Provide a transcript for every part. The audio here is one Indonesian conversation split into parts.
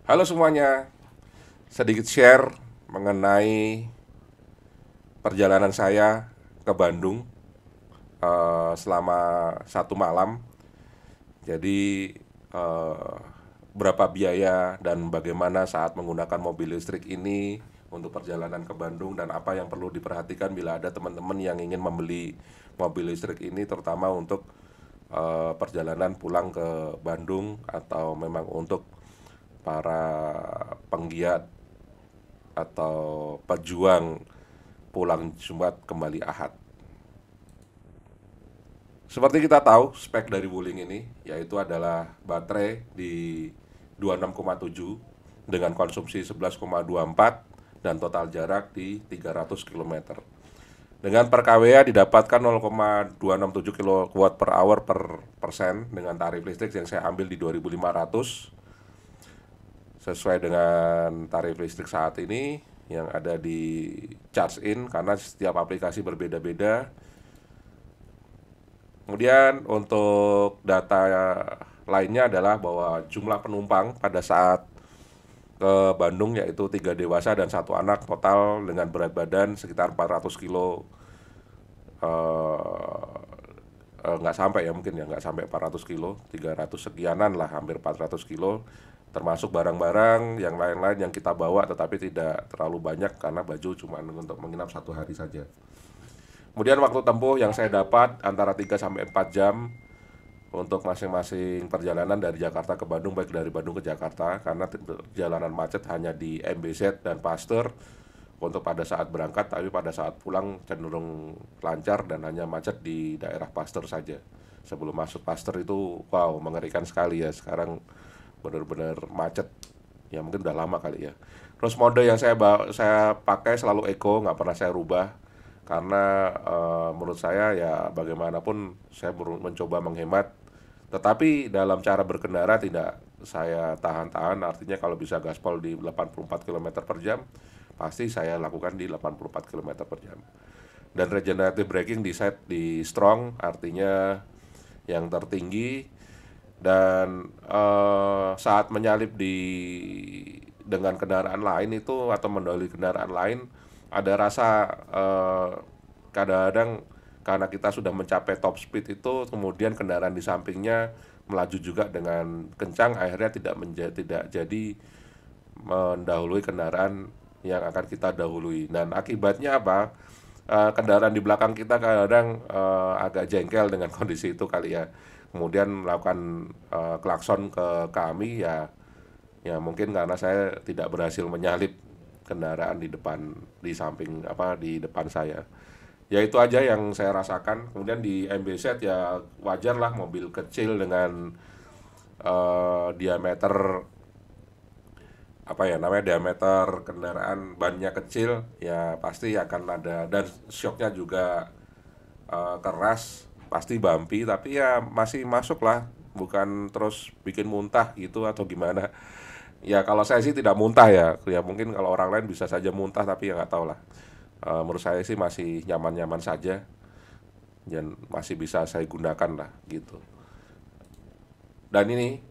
Halo semuanya, sedikit share mengenai perjalanan saya ke Bandung selama satu malam. Jadi eh, berapa biaya dan bagaimana saat menggunakan mobil listrik ini untuk perjalanan ke Bandung dan apa yang perlu diperhatikan bila ada teman-teman yang ingin membeli mobil listrik ini, terutama untuk perjalanan pulang ke Bandung atau memang untuk para penggiat atau pejuang pulang Jumat kembali Ahad. Seperti kita tahu, spek dari Wuling ini yaitu adalah baterai di 26,7 dengan konsumsi 11,24 dan total jarak di 300 km. Dengan per kWh didapatkan 0,267 kW per hour per persen dengan tarif listrik yang saya ambil di 2.500 sesuai dengan tarif listrik saat ini yang ada di charge in karena setiap aplikasi berbeda-beda. Kemudian untuk data lainnya adalah bahwa jumlah penumpang pada saat ke Bandung yaitu 3 dewasa dan satu anak, total dengan berat badan sekitar 400 kilo, nggak sampai ya, mungkin ya nggak sampai 400 kilo, 300 sekianan lah, hampir 400 kilo, termasuk barang-barang yang lain-lain yang kita bawa, tetapi tidak terlalu banyak karena baju cuma untuk menginap satu hari saja. Kemudian waktu tempuh yang saya dapat antara 3 sampai 4 jam untuk masing-masing perjalanan dari Jakarta ke Bandung, baik dari Bandung ke Jakarta, karena jalanan macet hanya di MBZ dan Pasteur untuk pada saat berangkat, tapi pada saat pulang cenderung lancar dan hanya macet di daerah Pasteur saja. Sebelum masuk Pasteur itu, wow, mengerikan sekali ya. Sekarang benar-benar macet. Ya mungkin udah lama kali ya. Terus mode yang saya pakai selalu eco, nggak pernah saya rubah karena menurut saya ya bagaimanapun saya mencoba menghemat, tetapi dalam cara berkendara tidak saya tahan-tahan, artinya kalau bisa gaspol di 84 km per jam pasti saya lakukan di 84 km per jam. Dan regenerative braking di set di strong, artinya yang tertinggi. Dan saat menyalip dengan kendaraan lain itu atau mendahului kendaraan lain, ada rasa kadang-kadang karena kita sudah mencapai top speed itu, kemudian kendaraan di sampingnya melaju juga dengan kencang, akhirnya tidak jadi mendahului kendaraan yang akan kita dahului. Dan akibatnya apa? Kendaraan di belakang kita kadang agak jengkel dengan kondisi itu kali ya. Kemudian melakukan klakson ke kami ya, ya mungkin karena saya tidak berhasil menyalip kendaraan di samping apa di depan saya. Ya itu aja yang saya rasakan. Kemudian di MBZ ya wajar lah, mobil kecil dengan diameter, apa ya namanya, diameter kendaraan bannya kecil, ya pasti akan ada, dan shocknya juga keras, pasti bumpy, tapi ya masih masuk lah, bukan terus bikin muntah gitu atau gimana. Ya kalau saya sih tidak muntah ya, ya mungkin kalau orang lain bisa saja muntah, tapi ya nggak tahu lah. Menurut saya sih masih nyaman-nyaman saja dan masih bisa saya gunakan lah gitu. Dan ini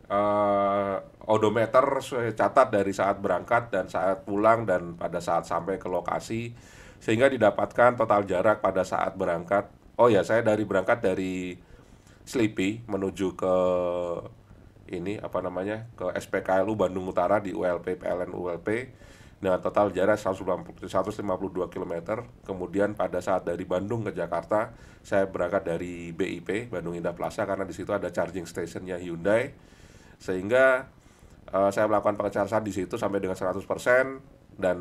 odometer saya catat dari saat berangkat dan saat pulang dan pada saat sampai ke lokasi, sehingga didapatkan total jarak pada saat berangkat. Oh ya, saya berangkat dari Sleepy menuju ke ini apa namanya, ke SPKLU Bandung Utara di ULP PLN ULP dengan total jarak 152 km. Kemudian pada saat dari Bandung ke Jakarta, saya berangkat dari BIP Bandung Indah Plaza karena di situ ada charging stationnya Hyundai, sehingga saya melakukan pengecasan di situ sampai dengan 100% dan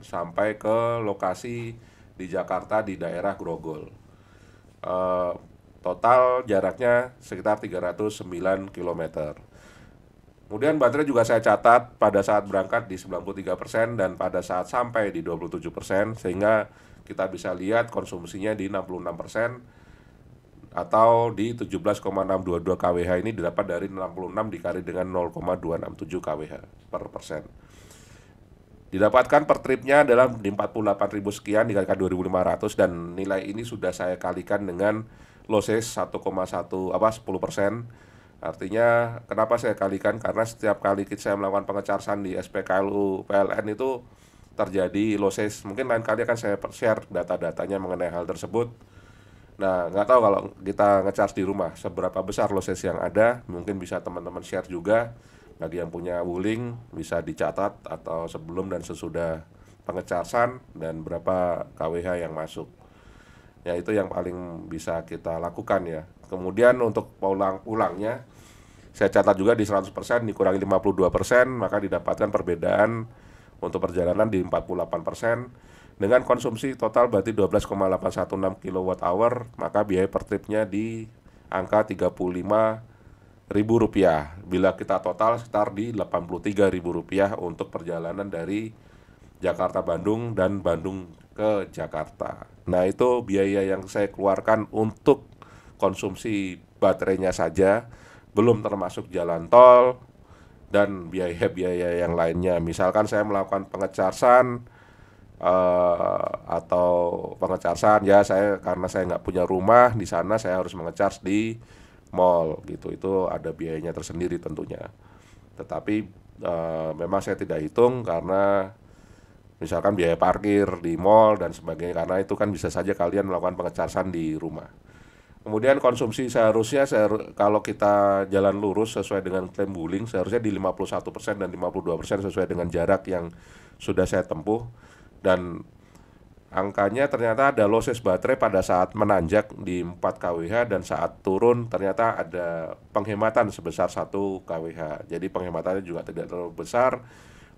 sampai ke lokasi di Jakarta di daerah Grogol. Eh, Total jaraknya sekitar 309 km. Kemudian baterai juga saya catat pada saat berangkat di 93% dan pada saat sampai di 27%, sehingga kita bisa lihat konsumsinya di 66% atau di 17,622 kWh. Ini didapat dari 66 dikali dengan 0,267 kWh per persen. Didapatkan per tripnya adalah di 48.000 sekian dikalikan 2.500, dan nilai ini sudah saya kalikan dengan losses 1,1 apa 10%, Artinya kenapa saya kalikan? Karena setiap kali saya melakukan pengecasan di SPKLU PLN itu terjadi losses. Mungkin lain kali akan saya share data-datanya mengenai hal tersebut. Nah, nggak tahu kalau kita ngecharge di rumah seberapa besar losses yang ada. Mungkin bisa teman-teman share juga. Bagi yang punya Wuling bisa dicatat atau sebelum dan sesudah pengecasan dan berapa kWh yang masuk. Ya itu yang paling bisa kita lakukan ya. Kemudian untuk pulangnya saya catat juga di 100% dikurangi 52%, maka didapatkan perbedaan untuk perjalanan di 48%. Dengan konsumsi total berarti 12,816 kWh, maka biaya per tripnya di angka Rp35.000. Bila kita total sekitar di Rp83.000 untuk perjalanan dari Jakarta Bandung dan Bandung ke Jakarta. Nah, itu biaya yang saya keluarkan untuk konsumsi baterainya saja, belum termasuk jalan tol dan biaya-biaya yang lainnya. Misalkan saya melakukan pengecasan atau pengecasan ya, saya karena saya nggak punya rumah di sana, saya harus mengecas di mall gitu. Itu ada biayanya tersendiri tentunya. Tetapi memang saya tidak hitung karena misalkan biaya parkir di mall dan sebagainya, karena itu kan bisa saja kalian melakukan pengecasan di rumah. Kemudian konsumsi seharusnya kalau kita jalan lurus sesuai dengan klaim Wuling seharusnya di 51% dan 52% sesuai dengan jarak yang sudah saya tempuh. Dan angkanya ternyata ada losses baterai pada saat menanjak di 4 kWh dan saat turun ternyata ada penghematan sebesar 1 kWh. Jadi penghematannya juga tidak terlalu besar,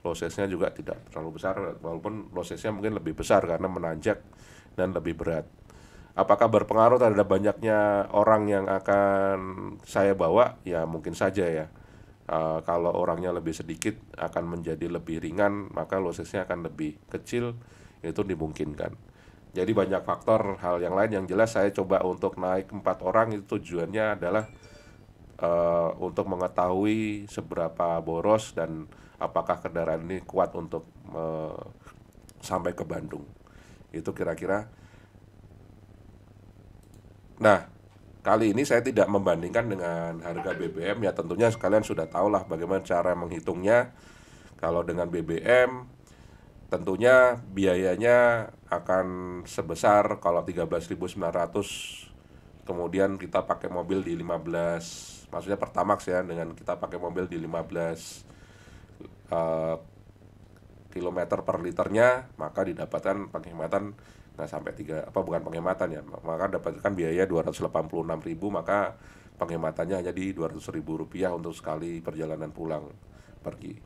lossesnya juga tidak terlalu besar, walaupun lossesnya mungkin lebih besar karena menanjak dan lebih berat. Apakah berpengaruh terhadap banyaknya orang yang akan saya bawa? Ya mungkin saja ya. Kalau orangnya lebih sedikit akan menjadi lebih ringan, maka lossesnya akan lebih kecil, itu dimungkinkan. Jadi banyak faktor hal yang lain. Yang jelas saya coba untuk naik 4 orang itu tujuannya adalah untuk mengetahui seberapa boros dan apakah kendaraan ini kuat untuk sampai ke Bandung. Itu kira-kira. Nah, kali ini saya tidak membandingkan dengan harga BBM ya, tentunya sekalian sudah tahu lah bagaimana cara menghitungnya. Kalau dengan BBM tentunya biayanya akan sebesar kalau 13.900, kemudian kita pakai mobil di 15, maksudnya Pertamax ya, dengan kita pakai mobil di 15 kilometer per liternya, maka didapatkan penghematan nggak sampai 3, bukan penghematan ya, maka dapatkan biaya 286.000, maka penghematannya hanya di Rp200.000 untuk sekali perjalanan pulang pergi.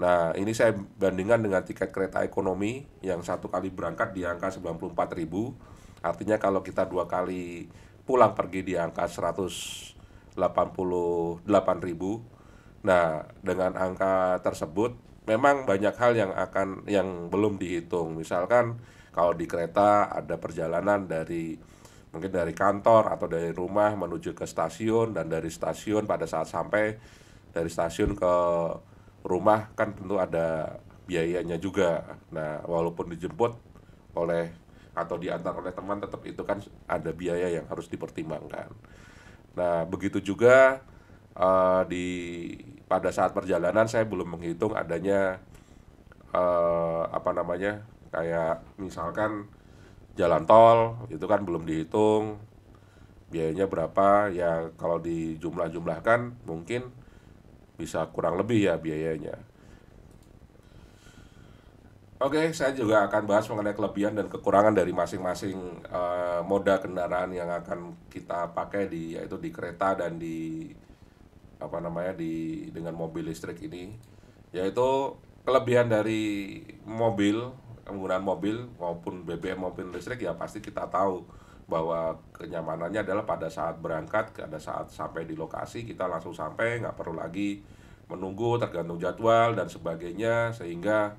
Nah, ini saya bandingkan dengan tiket kereta ekonomi yang satu kali berangkat di angka 94.000. Artinya kalau kita 2 kali pulang pergi di angka 188.000. Nah, dengan angka tersebut memang banyak hal yang belum dihitung. Misalkan kalau di kereta ada perjalanan mungkin dari kantor atau dari rumah menuju ke stasiun, dan dari stasiun pada saat sampai dari stasiun ke rumah kan tentu ada biayanya juga. Nah, walaupun dijemput oleh atau diantar oleh teman, tetap itu kan ada biaya yang harus dipertimbangkan. Nah, begitu juga pada saat perjalanan saya belum menghitung adanya kayak misalkan jalan tol, itu kan belum dihitung biayanya berapa ya. Kalau dijumlah-jumlahkan mungkin bisa kurang lebih ya biayanya. Oke, saya juga akan bahas mengenai kelebihan dan kekurangan dari masing-masing moda kendaraan yang akan kita pakai yaitu di kereta dan dengan mobil listrik ini. Yaitu kelebihan dari penggunaan mobil maupun BBM maupun listrik, ya pasti kita tahu bahwa kenyamanannya adalah pada saat berangkat, pada saat sampai di lokasi kita langsung sampai, nggak perlu lagi menunggu tergantung jadwal dan sebagainya, sehingga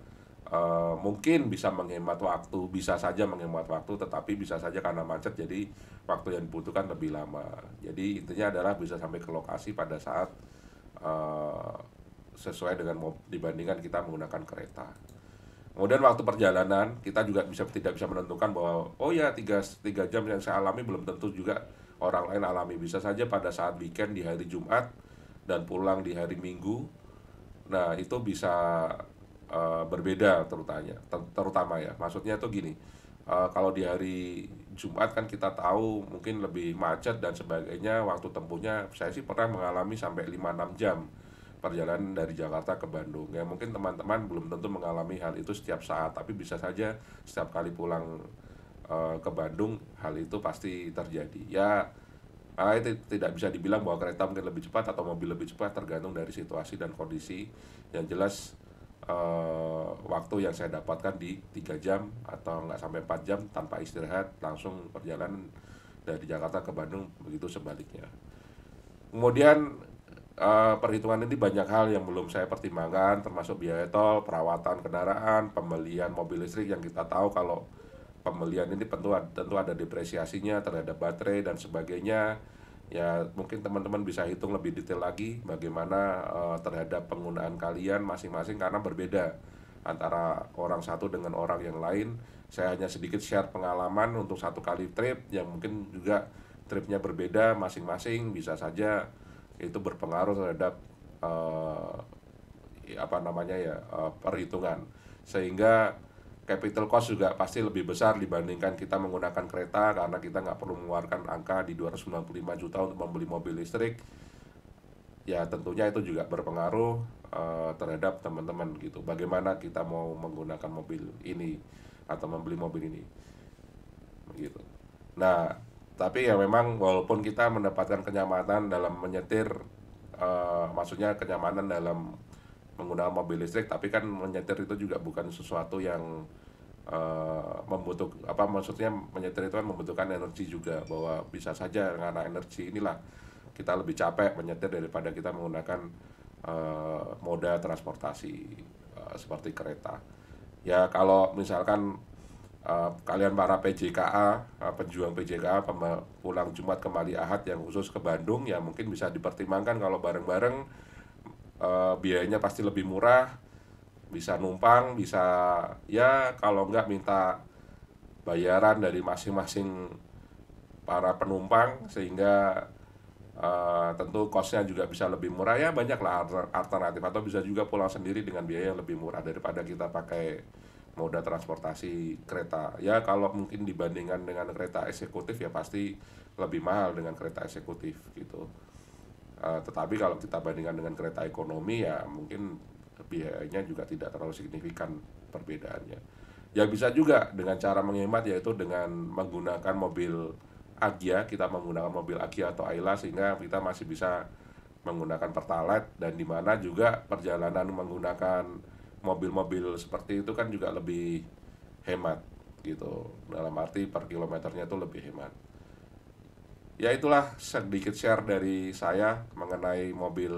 mungkin bisa saja menghemat waktu, tetapi bisa saja karena macet jadi waktu yang dibutuhkan lebih lama. Jadi intinya adalah bisa sampai ke lokasi pada saat sesuai dengan dibandingkan kita menggunakan kereta. Kemudian waktu perjalanan kita juga tidak bisa menentukan bahwa oh ya 3 jam yang saya alami belum tentu juga orang lain alami. Bisa saja pada saat weekend di hari Jumat dan pulang di hari Minggu. Nah, itu bisa berbeda terutama ya. Maksudnya tuh gini, kalau di hari Jumat kan kita tahu mungkin lebih macet dan sebagainya, waktu tempuhnya saya sih pernah mengalami sampai 5-6 jam perjalanan dari Jakarta ke Bandung. Ya mungkin teman-teman belum tentu mengalami hal itu setiap saat, tapi bisa saja setiap kali pulang ke Bandung hal itu pasti terjadi. Ya, itu tidak bisa dibilang bahwa kereta mungkin lebih cepat atau mobil lebih cepat, tergantung dari situasi dan kondisi. Yang jelas waktu yang saya dapatkan di 3 jam atau nggak sampai 4 jam tanpa istirahat, langsung perjalanan dari Jakarta ke Bandung, begitu sebaliknya. Kemudian perhitungan ini banyak hal yang belum saya pertimbangkan, termasuk biaya tol, perawatan kendaraan, pembelian mobil listrik yang kita tahu kalau pembelian ini tentu ada depresiasinya terhadap baterai dan sebagainya. Ya mungkin teman-teman bisa hitung lebih detail lagi bagaimana terhadap penggunaan kalian masing-masing, karena berbeda antara orang satu dengan orang yang lain. Saya hanya sedikit share pengalaman untuk satu kali trip yang mungkin juga tripnya berbeda masing-masing, bisa saja itu berpengaruh terhadap perhitungan, sehingga capital cost juga pasti lebih besar dibandingkan kita menggunakan kereta, karena kita nggak perlu mengeluarkan angka di 295 juta untuk membeli mobil listrik. Ya tentunya itu juga berpengaruh terhadap teman-teman gitu, bagaimana kita mau menggunakan mobil ini atau membeli mobil ini gitu. Nah, tapi ya memang walaupun kita mendapatkan kenyamanan dalam menyetir, maksudnya kenyamanan dalam menggunakan mobil listrik, tapi kan menyetir itu juga bukan sesuatu yang maksudnya menyetir itu kan membutuhkan energi juga, bahwa bisa saja karena energi inilah kita lebih capek menyetir daripada kita menggunakan moda transportasi seperti kereta. Ya kalau misalkan kalian para PJKA, penjuang PJKA pulang Jumat kembali Ahad yang khusus ke Bandung, ya mungkin bisa dipertimbangkan kalau bareng-bareng, biayanya pasti lebih murah, bisa numpang, bisa ya kalau enggak minta bayaran dari masing-masing para penumpang, sehingga tentu costnya juga bisa lebih murah. Ya banyaklah alternatif, atau bisa juga pulang sendiri dengan biaya yang lebih murah daripada kita pakai moda transportasi kereta. Ya kalau mungkin dibandingkan dengan kereta eksekutif ya pasti lebih mahal dengan kereta eksekutif gitu. Tetapi kalau kita bandingkan dengan kereta ekonomi ya mungkin biayanya juga tidak terlalu signifikan perbedaannya. Ya bisa juga dengan cara menghemat, yaitu dengan menggunakan mobil Agya, kita menggunakan mobil Agya atau Ayla, sehingga kita masih bisa menggunakan Pertalite, dan dimana juga perjalanan menggunakan mobil-mobil seperti itu kan juga lebih hemat gitu, dalam arti per kilometernya itu lebih hemat. Ya itulah sedikit share dari saya mengenai mobil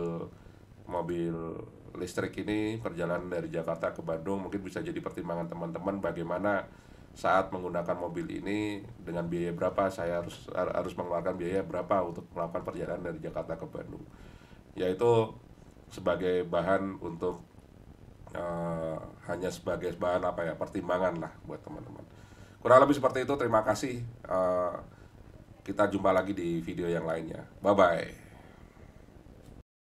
listrik ini, perjalanan dari Jakarta ke Bandung. Mungkin bisa jadi pertimbangan teman-teman bagaimana saat menggunakan mobil ini, dengan biaya berapa saya harus mengeluarkan biaya berapa untuk melakukan perjalanan dari Jakarta ke Bandung. Yaitu sebagai bahan untuk hanya sebagai bahan pertimbangan lah buat teman-teman. Kurang lebih seperti itu. Terima kasih. Kita jumpa lagi di video yang lainnya. Bye bye.